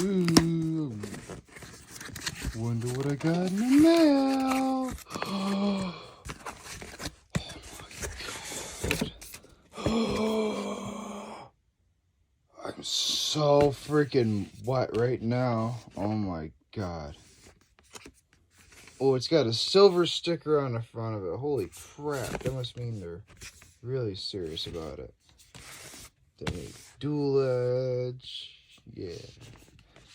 Ooh. Wonder what I got in the mail. Oh, I'm so freaking wet right now. Oh my god. Oh, it's got a silver sticker on the front of it. Holy crap. That must mean they're really serious about it. They make dual edge. Yeah.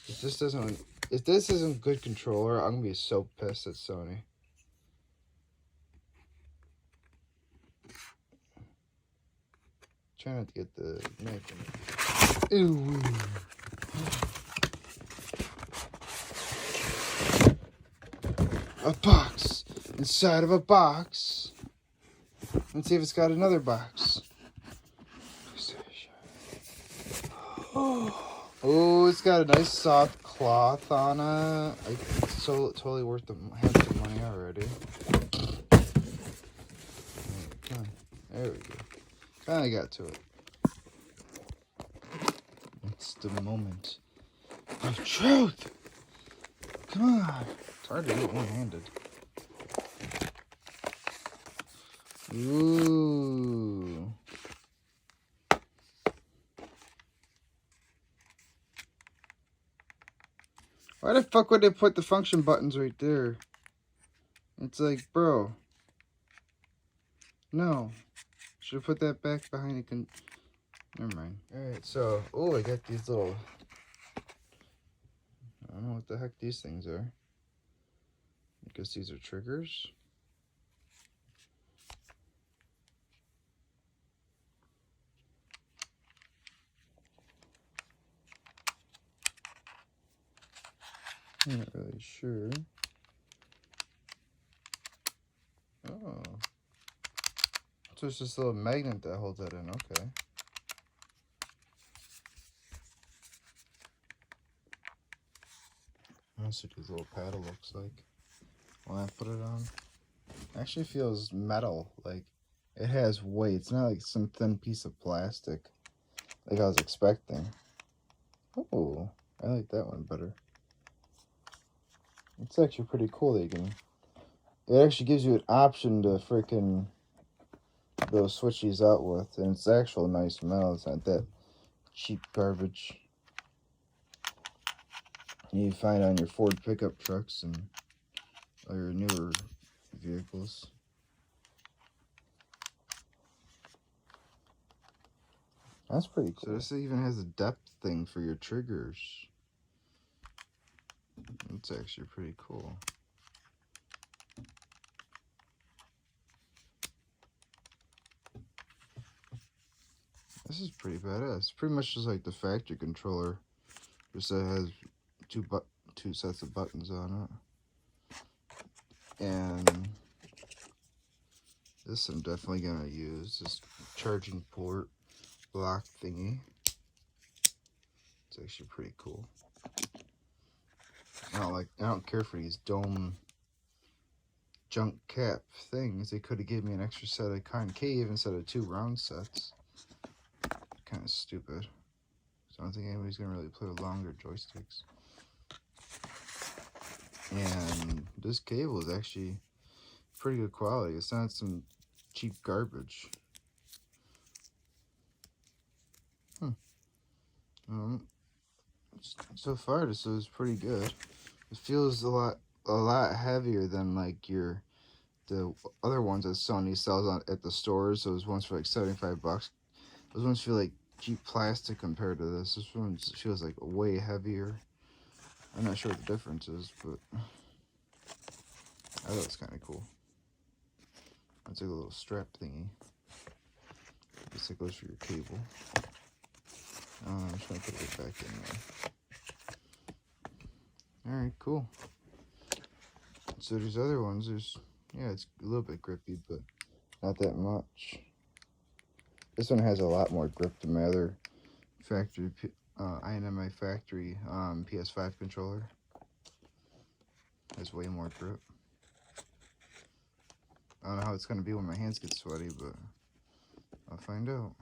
If this isn't good controller, I'm gonna be so pissed at Sony. Try not to get the knife in it. Ooh. A box inside of a box. Let's see if it's got another box. Oh, it's got a nice soft cloth on it. It's so totally worth the money already. There we go. Finally got to it. It's the moment of truth. Come on. It's hard to do it one-handed. Ooh. Why the fuck would they put the function buttons right there? It's like, bro. No. Should have put that back behind the Never mind. Alright, so, oh, I got these little, I don't know what the heck these things are. I guess these are triggers. I'm not really sure. Oh. So it's just a little magnet that holds that in, okay. That's what this little paddle looks like when I put it on. It actually feels metal, like it has weight. It's not like some thin piece of plastic like I was expecting. Oh, I like that one better. It's actually pretty cool that you can, it actually gives you an option to freaking go switch these out with, and it's actual nice metal. It's not that cheap garbage you find on your Ford pickup trucks and other newer vehicles. That's pretty cool. So this even has a depth thing for your triggers. It's actually pretty cool. This is pretty badass. It's pretty much just like the factory controller, just that it has two sets of buttons on it. And this I'm definitely gonna use, this charging port block thingy. It's actually pretty cool. I don't care for these dome junk cap things. They could have given me an extra set of concave instead of 2 round sets. Kind of stupid. So I don't think anybody's gonna really play with longer joysticks. And this cable is actually pretty good quality. It's not some cheap garbage. So far this is pretty good. It feels a lot heavier than like the other ones that Sony sells at the stores. Those ones for like 75 bucks. Those ones feel like cheap plastic compared to this. This one feels like way heavier. I'm not sure what the difference is, but I thought it's kind of cool. It's like a little strap thingy. I guess it goes for your cable. I'm just gonna put it back in there. Alright, cool. So there's other ones. Yeah, it's a little bit grippy, but not that much. This one has a lot more grip than my other factory, INMI factory Ps5 controller. Has way more grip. I don't know how it's going to be when my hands get sweaty, but I'll find out.